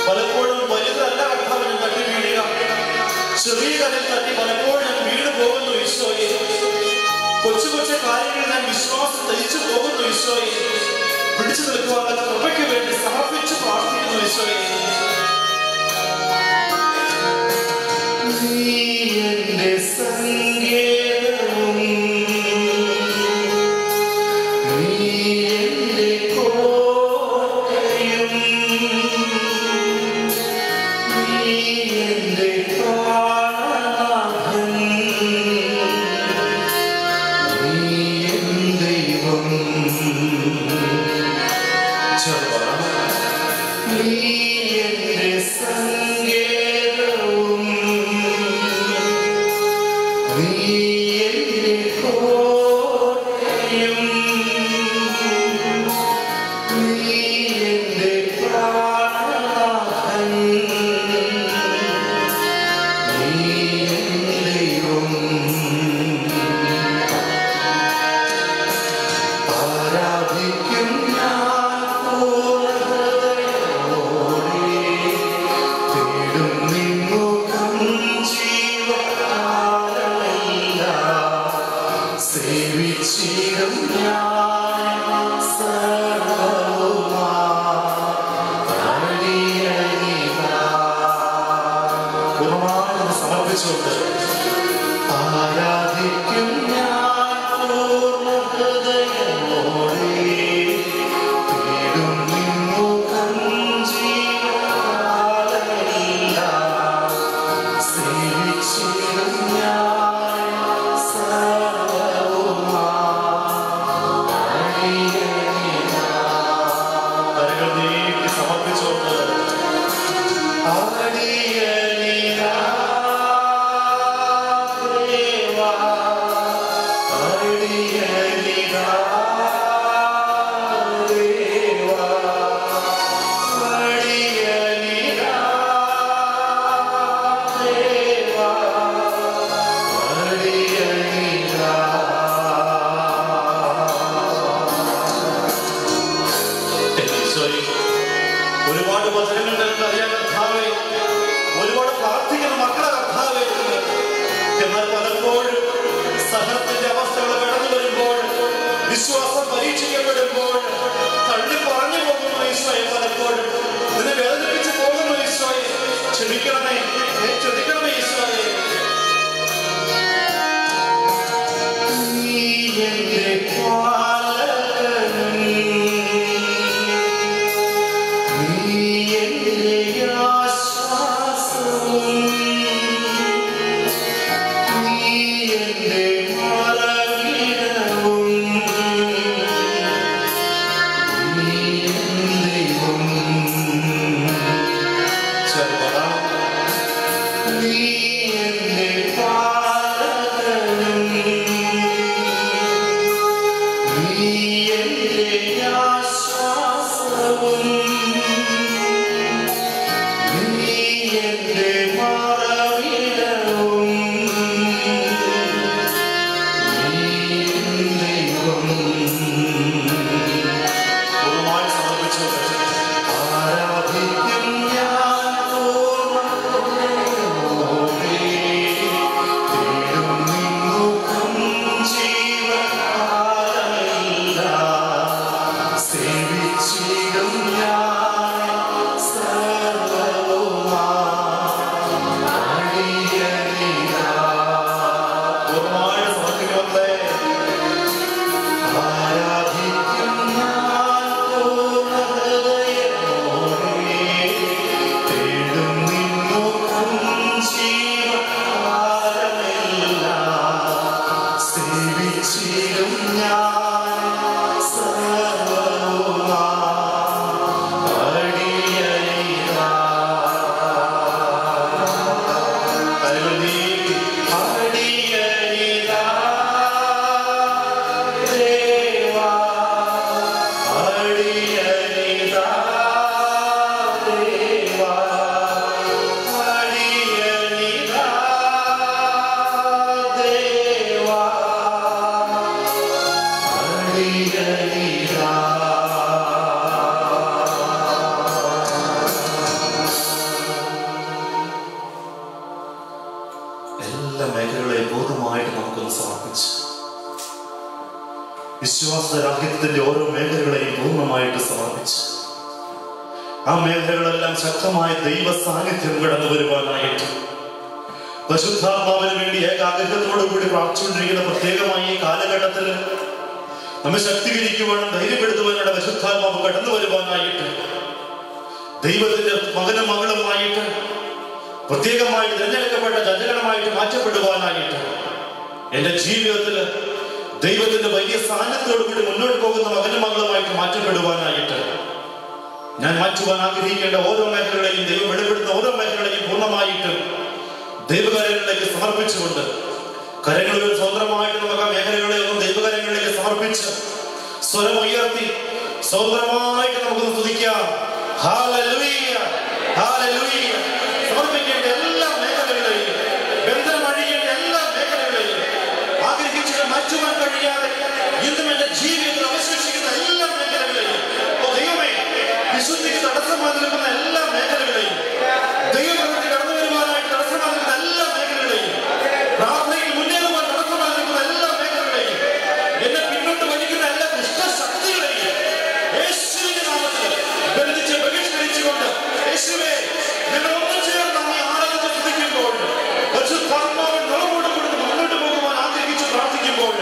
പലപ്പോഴും വലുതല്ല കർത്താവ് ഞാൻ തട്ടി വീഴുക, ചെറിയ കരയിൽ തട്ടി പലപ്പോഴും ഞാൻ വീണ് പോകുന്നു ഈശോയെ. കൊച്ചു കൊച്ചു കാര്യങ്ങളിൽ ഞാൻ വിശ്വാസം തയ്ച്ചു പോകുന്നു ഈശോയെ. പിടിച്ചു നിൽക്കുവാൻ കൃപയ്ക്ക് വേണ്ടി സമർപ്പിച്ച് പ്രാർത്ഥിക്കുന്നു ഈശോയെ. See ഒരുപാട് വചനങ്ങൾ ഞങ്ങൾക്ക് അറിയാൻ കർത്താവേ, ഒരുപാട് പ്രാർത്ഥിക്കുന്ന മക്കളെ കർത്താവേ, എന്നാൽ പലപ്പോഴും സഹനത്തിന്റെ അവസ്ഥകൾ കടന്നു വരുമ്പോൾ, വിശ്വാസം പരീക്ഷിക്കപ്പെടുമ്പോൾ തള്ളി പറഞ്ഞു പോകുന്നു ഈശോയെ. പലപ്പോഴും ഇതിനെ വേദനിപ്പിച്ച് പോകുന്നു ഈശോയെ. ക്ഷമിക്കണമേ, ക്ഷമിക്കണമേ ഈശോയെ. നീ എന്റെ പാലകൻ, നീ എന്റെ ആശ്വാസവും, നീ എന്റെ മറവിടവും, നീ എന്റെ ദൈവം. ചെറുപ്പടാ, നീ എന്റെ പാലകനും, നീ എന്റെ ആശ്വാസവും, നീ എന്റെ മറവിടവും, നീ എന്റെ ദൈവം. പൂർണ്ണമായി സമർപ്പിച്ചുകൊണ്ട് ആരാധിക്കും ഞാൻ പൂർണ്ണതയോടെ. തേടും നിൻ മുഖം ജീവകാലമെല്ലാം. സേവിച്ചിടും ഞാൻ സർവ്വവുമായി അടിയനിതാ. പൂർണ്ണമായി സമർപ്പിക്കുന്നേ. ആരാധിക്കും ഞാൻ പൂർണ്ണതയോടെ. തേടും നിൻ മുഖം ജീവകാലമെല്ലാം. സേവിച്ചിടും ഞാൻ സർവ്വവുമായി അടിയനിതാ. അടിയനിതാ ദേവാ, അടിയനിതാ ദേവാ, അടിയനിതാ ദേവാ, അടിയനിതാ. എല്ലാ മേഖലകളെയും ബോധമായിട്ട് നമുക്കൊന്ന് സമർപ്പിച്ച്, വിശ്വാസരാഹിത്യത്തിന്റെ ഓരോ മേഖലകളെയും പൂർണ്ണമായിട്ട് സമർപ്പിച്ച്, ആ മേഖലകളെല്ലാം ശക്തമായ ദൈവ സാന്നിധ്യം കടന്നു വരുവാനായിട്ട് പരിശുദ്ധാത്മാവിന് വേണ്ടി ഏകാഗ്രതയോടു കൂടി പ്രാർത്ഥിച്ചുകൊണ്ടിരിക്കുന്ന പ്രത്യേകമായി ഈ കാലഘട്ടത്തിൽ നമ്മെ ശക്തീകരിക്കുവാനും ധൈര്യപ്പെടുത്തുവാനുള്ള പരിശുദ്ധാത്മാവ് കടന്നു വരുവാനായിട്ട്, ദൈവത്തിന്റെ മകനും മകളുമായിട്ട് പ്രത്യേകമായി തിരഞ്ഞെടുക്കപ്പെട്ട ജനങ്ങളുമായിട്ട് മാറ്റപ്പെടുവാനായിട്ട്, എന്റെ ജീവിതത്തിൽ ദൈവത്തിന്റെ വലിയ സാന്നിധ്യത്തോടു കൂടി മുന്നോട്ട് പോകുന്ന മകനും മകളുമായിട്ട് മാറ്റപ്പെടുവാനായിട്ട്, ഞാൻ മാറ്റുവാൻ ആഗ്രഹിക്കേണ്ട ഓരോ മേഖലകളെയും, ദൈവം വെളിപ്പെടുത്തുന്ന ഓരോ മേഖലകളെയും പൂർണ്ണമായിട്ട് ദൈവകാര്യങ്ങളിലേക്ക് സമർപ്പിച്ചുകൊണ്ട്, കരങ്ങളിൽ സ്വതന്ത്രമായിട്ട് നമുക്ക് ആ മേഖലകളെ ഒന്നും ദൈവകാര്യങ്ങളിലേക്ക് സമർപ്പിച്ച് സ്വരം ഉയർത്തി സ്വതന്ത്രമായിട്ട് നമുക്കൊന്ന് സ്തുതിക്കാം. Hallelujah, hallelujah. സമർപ്പിക്കേണ്ട എല്ലാ മേഖലകളെയും, ബന്ധനം അഴിയേണ്ട എല്ലാ മേഖലകളെയും, ആഗ്രഹിച്ചിട്ട് മാറ്റുവാൻ കഴിയാതെ ഇന്നും എന്റെ ജീവിതത്തിൽ അവശേഷിക്കുന്ന എല്ലാ മേഖലകളെയും, ഓ ദൈവമേ, വിശുദ്ധിക്ക് തടസ്സമായി നിൽക്കുന്ന എല്ലാ മേഖലകളെയും, ദൈവപ്രവൃത്തി കടന്നു വരുവാനായിട്ട് തടസ്സമായി നിൽക്കുന്ന എല്ലാ മേഖലകളെയും, പ്രാർത്ഥനയിൽ മുന്നേറുവാൻ തടസ്സമായി നിൽക്കുന്ന എല്ലാ മേഖലകളെയും, എന്നെ പിന്നോട്ട് വലിക്കുന്ന എല്ലാ ദുഷ്ടശക്തികളെയും യേശുവിന്റെ നാമത്തിൽ ബന്ധിച്ച് ബഹിഷ്കരിച്ചുകൊണ്ട്, യേശുവേ, ഞങ്ങൾ ഒന്നും ചേർന്ന് അങ്ങേ ആരാധിച്ച് സ്തുതിക്കുമ്പോൾ, പരിശുദ്ധാത്മാവിൻ നിറവോട് കൂടി മുന്നോട്ട് പോകുവാൻ ആഗ്രഹിച്ച് പ്രാർത്ഥിക്കുമ്പോൾ,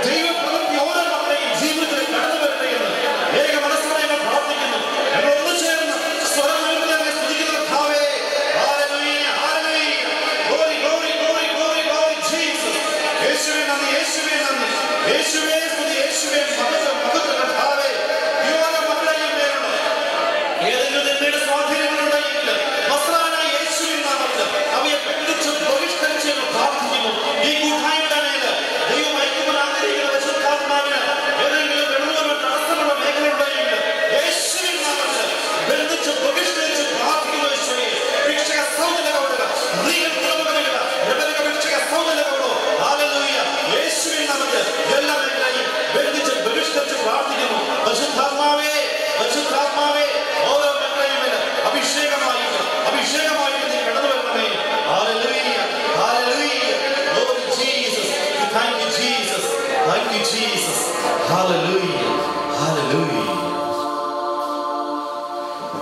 ദൈവപ്രവൃത്തി ഓരോ മക്കളെയും ജീവിതത്തിൽ കടന്നു വരട്ടെ എന്ന് ഏക മനസ്സോടെ ഞങ്ങൾ പ്രാർത്ഥിക്കുന്നു. ഞങ്ങൾ ഒന്നു ചേർന്ന്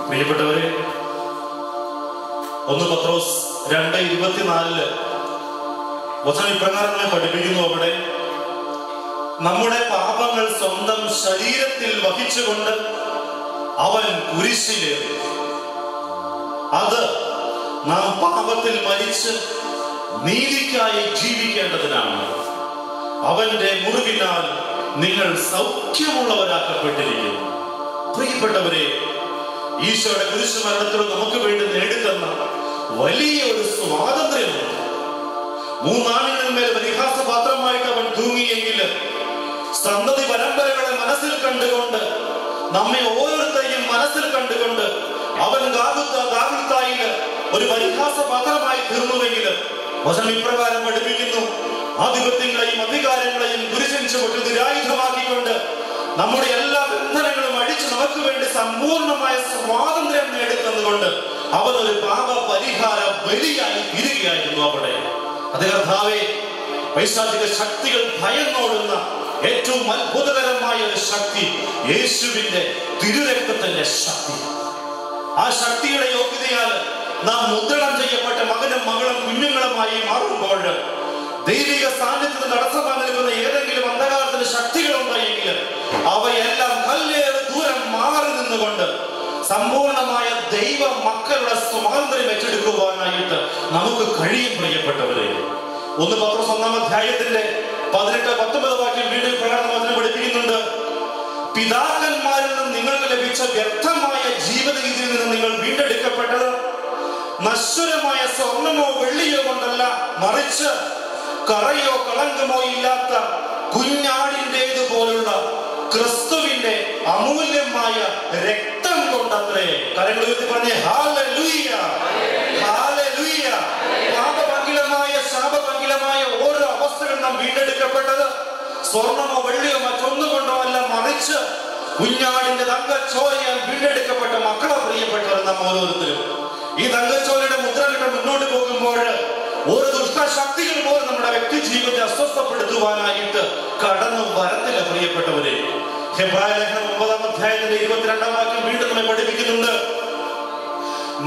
പ്രിയപ്പെട്ടവരെ, 1 പത്രോസ് 2:24 വചനം ഇപ്രകാരം പഠിപ്പിക്കുന്നു. അവിടെ നമ്മുടെ പാപങ്ങൾ സ്വന്തം ശരീരത്തിൽ വഹിച്ചുകൊണ്ട് അവൻ കുരിശിലേറി. അത് നാം പാപത്തിൽ മരിച്ച് നീതിക്കായി ജീവിക്കേണ്ടതിനാണ്. അവന്റെ മുറിവിനാൽ നിങ്ങൾ സൗഖ്യമുള്ളവരാക്കപ്പെട്ടിരിക്കുന്നു. പ്രിയപ്പെട്ടവരെ, ഈശോയുടെ കുരിശ് മരണത്തിലൂടെ നമുക്ക് വേണ്ടി നേടിത്തന്ന വലിയ ഒരു സ്വാതന്ത്ര്യമുണ്ട്. 3 ആണിന്മേൽ പരിഹാസപാത്രമായിട്ട് അവൻ തൂങ്ങിയെങ്കിൽ സന്തതി പരമ്പരകളെ മനസ്സിൽ കണ്ടുകൊണ്ട്, നമ്മെ ഓരോരുത്തരെയും മനസ്സിൽ കണ്ടുകൊണ്ട് അവൻ ഗാഗുൽത്തായിൽ ഒരു പരിഹാസപാത്രമായി തീർന്നുവെങ്കിൽ വചനം ഇപ്രകാരം പഠിപ്പിക്കുന്നു. ആധിപത്യങ്ങളെയും അധികാരങ്ങളെയും കുരിശിന് ചുവട്ടിൽ നിരായുധമാക്കിക്കൊണ്ട് നമ്മുടെ എല്ലാ ബന്ധനങ്ങളും അഴിച്ച് നമുക്ക് വേണ്ടി സമ്പൂർണമായ സ്വാതന്ത്ര്യം നേടിത്തന്നുകൊണ്ട് അവൻ ഒരു പാപ പരിഹാര ബലിയായി തീരുകയായിരുന്നു അവിടെ. അതേ കർത്താവേ, പൈശാചിക ശക്തികൾ ഭയന്നോടുന്ന ഏറ്റവും അത്ഭുതകരമായ ഒരു ശക്തി യേശുവിന്റെ തിരുരക്തത്തിന്റെ ശക്തി. ആ ശക്തിയുടെ യോഗ്യതയാൽ നാം മുദ്രണം ചെയ്യപ്പെട്ട മകനും മകളും കുഞ്ഞുങ്ങളുമായി മാറുമ്പോൾ ദൈവിക സാന്നിധ്യത്തിന് തടസ്സമായി നിൽക്കുന്ന ഏതെങ്കിലും അന്ധകാരത്തിന്റെ ശക്തികളുണ്ടെങ്കിൽ അവയെല്ലാം കല്ലേറെ ദൂരം മാറി നിന്നുകൊണ്ട് സമ്പൂർണമായ ദൈവ മക്കളുടെ സ്വാതന്ത്ര്യം ഏറ്റെടുക്കുവാനായിട്ട് നമുക്ക് കഴിയും. പ്രിയപ്പെട്ടവരെ, 1 പത്രോസ് 1-ാം 18-19 വാക്യം വീണ്ടും പ്രകാരം വചനം പഠിപ്പിക്കുന്നുണ്ട്. പിതാക്കന്മാരിൽ നിന്ന് നിങ്ങൾക്ക് ലഭിച്ച വ്യർത്ഥമായ ജീവിത രീതിയിൽ നിന്ന് നിങ്ങൾ വീണ്ടെടുക്കപ്പെട്ടത് നശ്വരമായ സ്വർണമോ വെള്ളിയോ കൊണ്ടല്ല, മറിച്ച് കറയോ കളങ്കമോ ഇല്ലാത്ത കുഞ്ഞാടിന്റേതുപോലുള്ള ക്രിസ്തുവിന്റെ അമൂല്യമായ രക്തം കൊണ്ടത്രേ. കരങ്ങൾ ഉയർത്തി പറഞ്ഞേ ഹല്ലേലൂയ, ഹല്ലേലൂയ. പാപപങ്കിലമായ ശാപപങ്കിലമായ ഓരോ അവസ്ഥകളും നാം വീണ്ടെടുക്കപ്പെട്ടത് സ്വർണമോ വെള്ളിയോ മറ്റൊന്നുകൊണ്ടോ അല്ല, മറിച്ച് കുഞ്ഞാടിന്റെ തങ്കച്ചോരയാൽ വീണ്ടെടുക്കപ്പെട്ട മക്കളെ. പ്രിയപ്പെട്ടവർ, നാം ഓരോരുത്തരും ഈ തങ്കച്ചോരയുടെ മുദ്രകിട്ട് മുന്നോട്ട് പോകുമ്പോൾ ഒരു ദുഷ്ടശക്തികൾ പോലും നമ്മുടെ വ്യക്തി ജീവിതത്തെ അസ്വസ്ഥപ്പെടുത്തുവാനായിട്ട് കടന്നു വരത്തില്ല. പ്രിയപ്പെട്ടവരെ, ഹെബ്രായ ലേഖനം 9-ാം 22-ാം വാക്യം വീണ്ടും നമ്മെ പഠിപ്പിക്കുന്നുണ്ട്.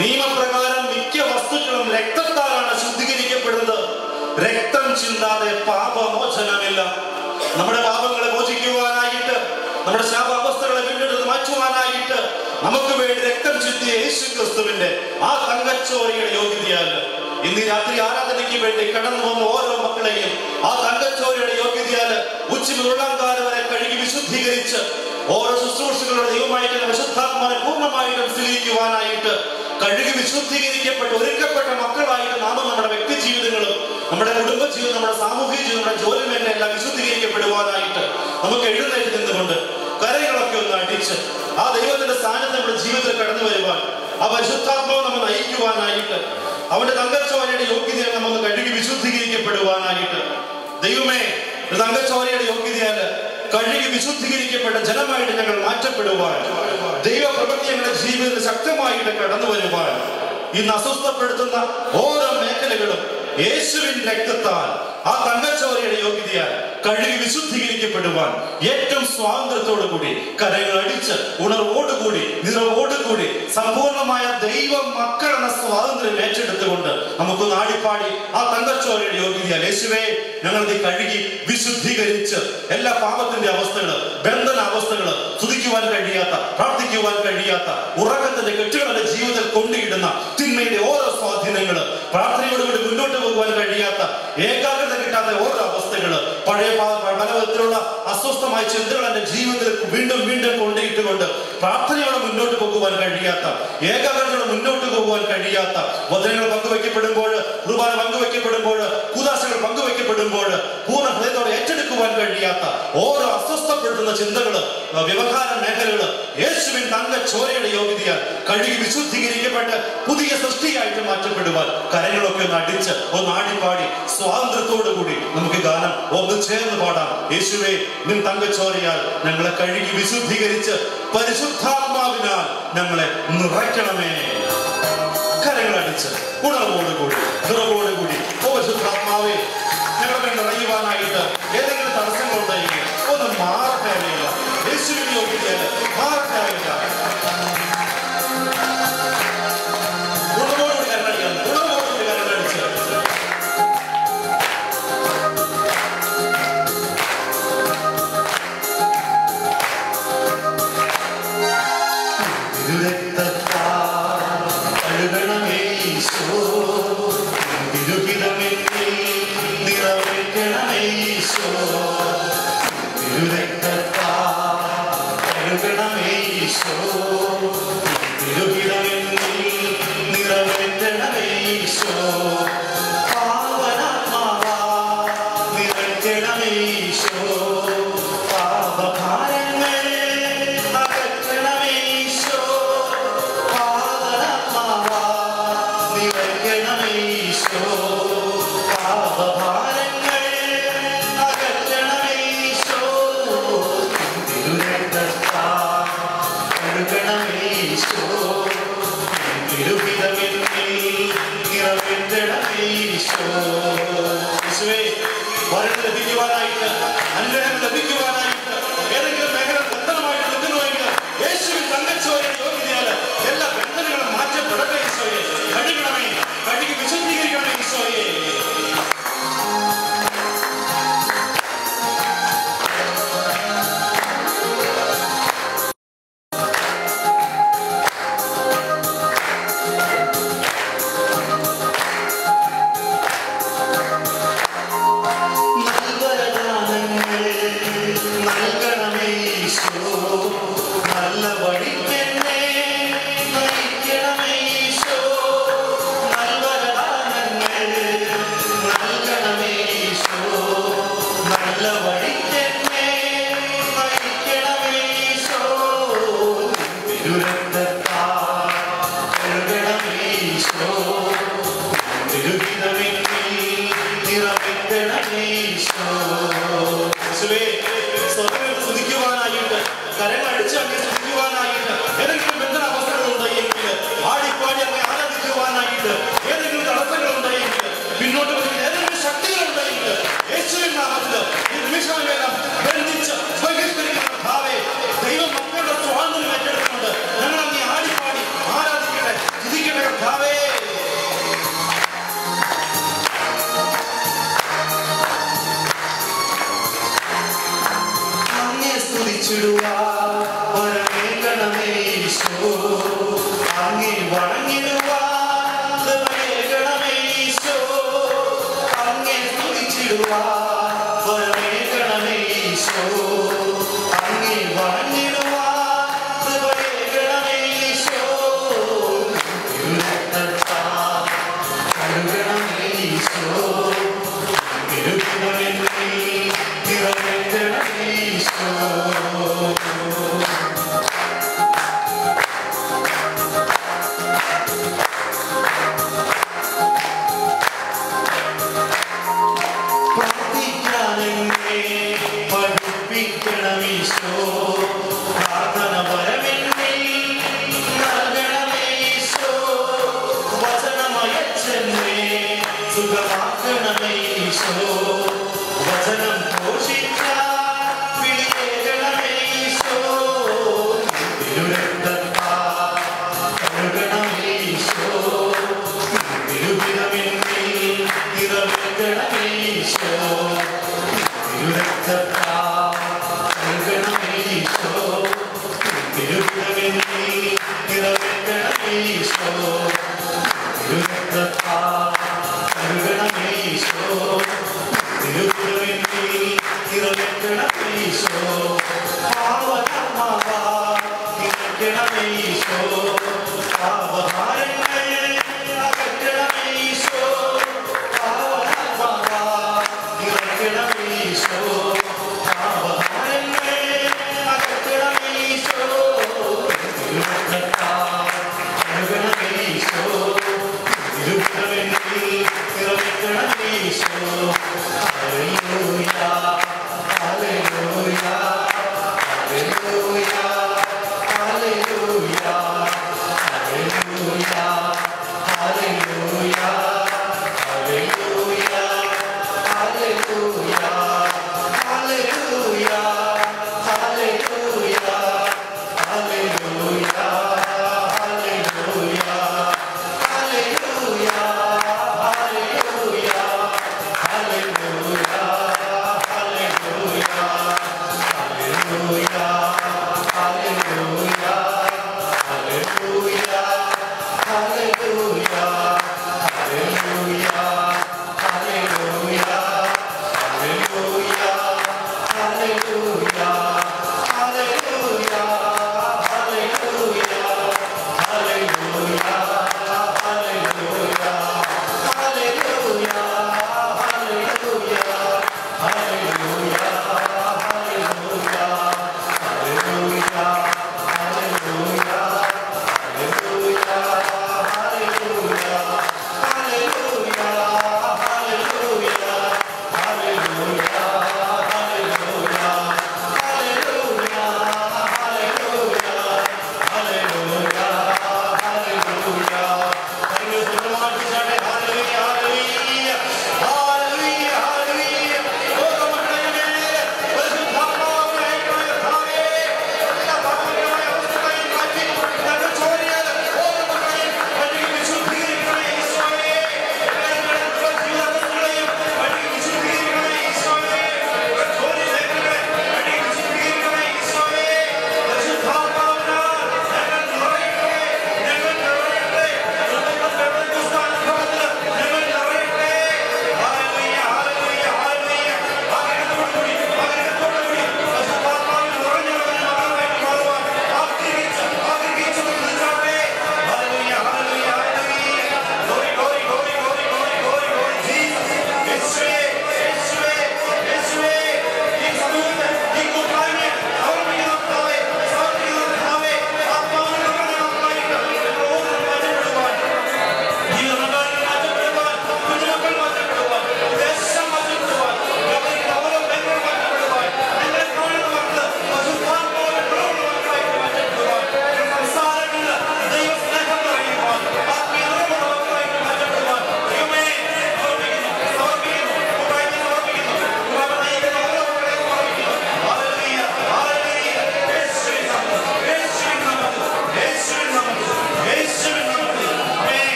നിയമപ്രകാരം മിക്ക വസ്തുക്കളും രക്തത്താലാണ് ശുദ്ധീകരിക്കപ്പെടുന്നത്. രക്തം ചിന്താതെ പാപമോചനമില്ല. നമ്മുടെ പാപങ്ങളെ മോചിക്കുവാനായിട്ട്, നമ്മുടെ ശാപാവസ്ഥകളെ വീണ്ടെടുത്ത് മാറ്റുവാനായിട്ട് നമുക്ക് വേണ്ടി രക്തം ചിന്തിയ യേശു ക്രിസ്തുവിന്റെ ആ തങ്കച്ചോരയുടെ യോഗ്യതയാൽ ഇന്ന് രാത്രി ആരാധനയ്ക്ക് വേണ്ടി കടന്നു വന്ന ഓരോ മക്കളെയും ആ തങ്കച്ചോരയുടെ യോഗ്യതയാൽ ഉച്ചമുള്ളാങ്കാലം വരെ കഴുകി വിശുദ്ധീകരിച്ച് ഓരോ ശുശ്രൂഷകളുടെ ദൈവമായിട്ട് വിശുദ്ധാത്മാനെ പൂർണ്ണമായിട്ടും സ്വീകരിക്കുവാനായിട്ട് കഴുകി വിശുദ്ധീകരിക്കപ്പെട്ട് ഒരുക്കപ്പെട്ട മക്കളായിട്ട് നാം നമ്മുടെ വ്യക്തി ജീവിതങ്ങളും നമ്മുടെ കുടുംബ ജീവിതം, നമ്മുടെ സാമൂഹിക ജീവിതം, നമ്മുടെ ജോലി മേഖല എല്ലാം വിശുദ്ധീകരിക്കപ്പെടുവാനായിട്ട് നമുക്ക് എഴുന്നേറ്റ് നിന്നുകൊണ്ട് കരങ്ങളൊക്കെ ഒന്ന് അടിച്ച് ആ ദൈവത്തിന്റെ സാന്നിധ്യം നമ്മുടെ ജീവിതത്തിൽ കടന്നു വരുവാൻ, ആ പരിശുദ്ധാത്മാവ് നമ്മൾ നയിക്കുവാനായിട്ട്, അവന്റെ തങ്കച്ചോരയുടെ യോഗ്യതയെ നമ്മൾ കഴുകി വിശുദ്ധീകരിക്കപ്പെടുവാനായിട്ട്, ദൈവമേ തങ്കച്ചോരയുടെ യോഗ്യതയാൽ കഴുകി വിശുദ്ധീകരിക്കപ്പെട്ട ജനമായിട്ട് ഞങ്ങൾ മാറ്റപ്പെടുവാൻ, ദൈവപ്രവൃത്തി ഞങ്ങളുടെ ജീവിതത്തിൽ ശക്തമായിട്ട് കടന്നു വരുവാൻ, ഇന്ന് അസ്വസ്ഥപ്പെടുത്തുന്ന ഓരോ മേഖലകളും യേശുവിൻ രക്തത്താൽ ആ തങ്കച്ചോരയുടെ യോഗ്യതയാൽ കഴുകി വിശുദ്ധീകരിക്കപ്പെടുവാൻ ഏറ്റവും സ്വാതന്ത്ര്യത്തോടു കൂടി കരങ്ങൾ അടിച്ച് ഉണർവോടുകൂടി നിറവോടുകൂടി സമ്പൂർണമായ ദൈവ മക്കൾ എന്ന സ്വാതന്ത്ര്യം ഏറ്റെടുത്തുകൊണ്ട് നമുക്ക് നാടിപ്പാടി ആ തങ്കച്ചോരയുടെ യോഗ്യതയാൽ യേശുവേ ഞങ്ങളത് കഴുകി വിശുദ്ധീകരിച്ച് എല്ലാ പാപത്തിന്റെ അവസ്ഥകള്, ബന്ധന അവസ്ഥകള്, സ്തുതിക്കുവാൻ കഴിയാത്ത, പ്രാർത്ഥിക്കുവാൻ കഴിയാത്ത, ഉറക്കത്തിന്റെ കെട്ടുകളുടെ ജീവിതത്തിൽ കൊണ്ടിടുന്ന തിന്മയുടെ ഓരോ സ്വാധീനങ്ങള്, പ്രാർത്ഥനയോടുകൂടി മുന്നോട്ട് പോകുവാൻ കഴിയാത്ത, ഏകാഗ്രത കിട്ടാത്ത ഓരോ അവസ്ഥകള്, പഴയ പല വിധത്തിലുള്ള അസ്വസ്ഥമായ ചിന്തകൾ എന്റെ ജീവിതത്തിൽ വീണ്ടും വീണ്ടും കൊണ്ടിട്ടുകൊണ്ട് പ്രാർത്ഥനയോടെ മുന്നോട്ട് പോകുവാൻ കഴിയാത്ത, ഏകാഗ്രതയോടെ മുന്നോട്ട് പോകുവാൻ കഴിയാത്ത, വചനങ്ങൾ പങ്കുവയ്ക്കപ്പെടുമ്പോൾ, കുർബാന പങ്കുവയ്ക്കപ്പെടുമ്പോൾ, കൂദാശകൾ പങ്കുവയ്ക്കപ്പെടുമ്പോൾ പൂർണ്ണ ഹൃദയത്തോടെ ഏറ്റെടുക്കുവാൻ കഴിയാത്ത ഓരോ അസ്വസ്ഥപ്പെടുത്തുന്ന ചിന്തകള്, വ്യവഹാര മേഖലകള് യേശുവിൻ തങ്കച്ചോരയുടെ യോഗ്യതയാൽ കഴുകി വിശുദ്ധീകരിക്കപ്പെട്ട് പുതിയ സൃഷ്ടിയായിട്ട് മാറ്റപ്പെടുവാൻ കരങ്ങളൊക്കെ ഒന്ന് അടിച്ച് ഒന്ന് ആടിപ്പാടി സ്വാതന്ത്ര്യത്തോടു കൂടി നമുക്ക് ഗാനം ഒന്ന് ചേർന്ന് പാടാം. യേശുവേ നിൻ തങ്കച്ചോരയാൽ ഞങ്ങളെ കഴുകി വിശുദ്ധീകരിച്ച് പരിശുദ്ധാത്മാവിനാൽ ഞങ്ങളെ നിറയ്ക്കണമേ. കരങ്ങളടിച്ച് ഉണർവോടുകൂടി നിറവോടുകൂടി പരിശുദ്ധാത്മാവേ ഞങ്ങളെ നിറയുവാനായിട്ട് ഏതെങ്കിലും തടസ്സങ്ങളുണ്ടെങ്കിൽ ഒന്ന് മാറട്ടെ. യേശുവിനെ യോഗ്യതയാൽ മാറട്ടെ. തിരുരക്തത്താൽ കഴുകണമേ ഈശോ, തിരുഹിതമെന്നിൽ നിറവേറ്റണമേ ഈശോ, തിരുരക്തത്താൽ കഴുകണമേ ഈശോ, തിരുഹിതമെന്നിൽ നിറവേറ്റണമേ ഈശോ, പാവനാത്മാവാ നിറയ്ക്കണമേ ഈശോ, പാപഭാരങ്ങൾ അകറ്റണമേ ഈശോ, പാവനാത്മാവാ നിറയ്ക്കണമേ ഈശോ, പാപഭാരങ്ങൾ അകറ്റണമേ ഈശോ, തിരുരക്തത്താൽ കഴുകണമേ ഈശോ, തിരുഹിതമെന്നിൽ നിറവേറ്റണമേ ഈശോ. യേശുവേ, വരം ലഭിക്കുവാനായിട്ട്, അനുഗ്രഹം ലഭിക്കുവാനായിട്ട് ഏതെങ്കിലും മേഖല ബന്ധനമായിട്ട് നിൽക്കുന്നുവെങ്കിൽ യേശുവിൽ തങ്കച്ചോരെ യോഗ്യതയാൽ എല്ലാ ബന്ധനങ്ങളും മാറ്റപ്പെടട്ടെ ഈശോയെ. കഴുകണമേ, കഴുകി വിശുദ്ധീകരിക്കണമേ ഈശോയെ. നൽകണമേ ഈശോ, നല്ല വഴിക്കെന്നെ നയിക്കണമേ ഈശോ, നൽവരദാനങ്ങൾ നൽകണമേ ഈശോ, നല്ല വഴിക്കെന്നെ നയിക്കണമേ ഈശോ, തിരുരക്തത്താൽ കഴുകണമേ ഈശോ, തിരുഹിതമെന്നിൽ നിറവേറ്റണമേ ഈശോ. യേശുവേ, സ്വർഗ്ഗത്തിൽ സ്തുതിക്കുവാനായിട്ട്, കരങ്ങൾ അടിച്ച് അങ്ങ് സ്തുതിക്കുവാനായിട്ട് ഏതെങ്കിലും ബന്ധനാവസ്ഥകളുണ്ടെങ്കിൽ, ആടിപ്പാടി അങ്ങ് ആരാധിക്കുവാനായിട്ട് ഏതെങ്കിലും തടസ്സങ്ങളുണ്ടെങ്കിൽ, പിന്നോട്ട് വരുന്ന ഏതെങ്കിലും ശക്തികളുണ്ടെങ്കിൽ യേശുവിൻ നാമത്തിൽ ഈ നിമിഷമേഖല ബന്ധിച്ച് ബഹിഷ്കരിക്കുന്ന ഭാവേ, ദൈവം മക്കളുടെ സ്വാതന്ത്ര്യം ഏറ്റെടുക്കുന്നുണ്ട്. ഞങ്ങൾ അങ്ങ് ആടിപ്പാടി ആരാധിക്കട്ടെ, സ്തുതിക്കട്ടെ ഭാവേ. വരമേകണമേ ഈശോ, അങ്ങേ വണങ്ങിടുവാൻ കൃപയേകണമേ ഈശോ, അങ്ങേ സ്തുതിച്ചിടുവാൻ വരമേകണമേ ഈശോ, അങ്ങേ വണങ്ങിടുവാൻ കൃപയേകണമേ ഈശോ, തിരുരക്തത്താൽ കഴുകണമേ ഈശോ, തിരുഹിതമെന്നിൽ നിറവേറ്റണമേ ഈശോ. പഠിപ്പിക്കണമീശോ, പ്രാർത്ഥന വരമെന്നിൽ നൽകണമേശോ, വചനമയച്ചെന്നെ സുഖമാക്കണമേശോ, വചനം പോഷിക്കാൻ വിളിയേകണമേശോ, തിരുരക്തത്താൽ കഴുകണമേശോ, തിരുഹിതമെന്നിൽ നിറവേറ്റണമേശോ, തിരുരക്തത്താൽ കഴുകണമേശോ, തിരുഹിതമെന്നിൽ നിറവേറ്റണമേശോ, തിരുരക്തത്താൽ കഴുകണമേശോ, തിരുഹിതമെന്നിൽ നിറവേറ്റണമേശോ, പാവനാത്മാവാ നിറയ്ക്കണമേശോ, പാപഭാരങ്ങൾ അകറ്റണമേശോ, പാവനാത്മാവാ നിറയ്ക്കണമേശോ, പാപഭാരങ്ങൾ അകറ്റണമേശോ, തിരുരക്തത്താൽ കഴുകണമേശോ,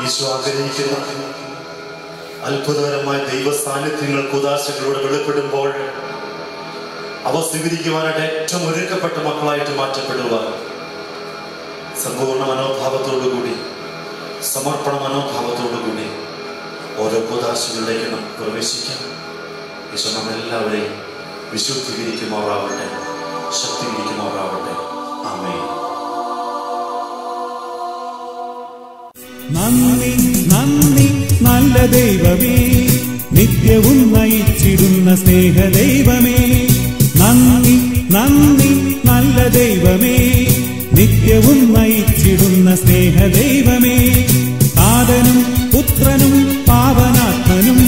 ഈശോ ആഗ്രഹിക്കുന്ന അത്ഭുതകരമായ ദൈവ സാന്നിധ്യങ്ങൾ കൂദാശകളിലൂടെ വെളിപ്പെടുമ്പോൾ അവ സ്വീകരിക്കുവാനായിട്ട് ഏറ്റവും ഒരുക്കപ്പെട്ട മക്കളായിട്ട് മാറ്റപ്പെടുവാൻ സമ്പൂർണ്ണ മനോഭാവത്തോടുകൂടി സമർപ്പണ മനോഭാവത്തോടുകൂടി ഓരോ കൂദാശകളിലേക്ക് നമുക്ക് പ്രവേശിക്കാം. ഈശോ നമ്മളെല്ലാവരെയും വിശുദ്ധീകരിക്കുമാറാവട്ടെ, ശക്തീകരിക്കുമാറാവട്ടെ. ആമേൻ. നന്ദി നന്ദി നല്ല ദൈവമേ, നിത്യവും നയിച്ചിടുന്ന സ്നേഹദൈവമേ. നന്ദി നന്ദി നല്ല ദൈവമേ, നിത്യവും നയിച്ചിടുന്ന സ്നേഹദൈവമേ. താതനും പുത്രനും പാവനാത്മനും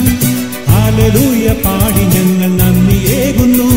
ഹല്ലേലൂയ പാടി ഞങ്ങൾ നന്ദിയേകുന്നു.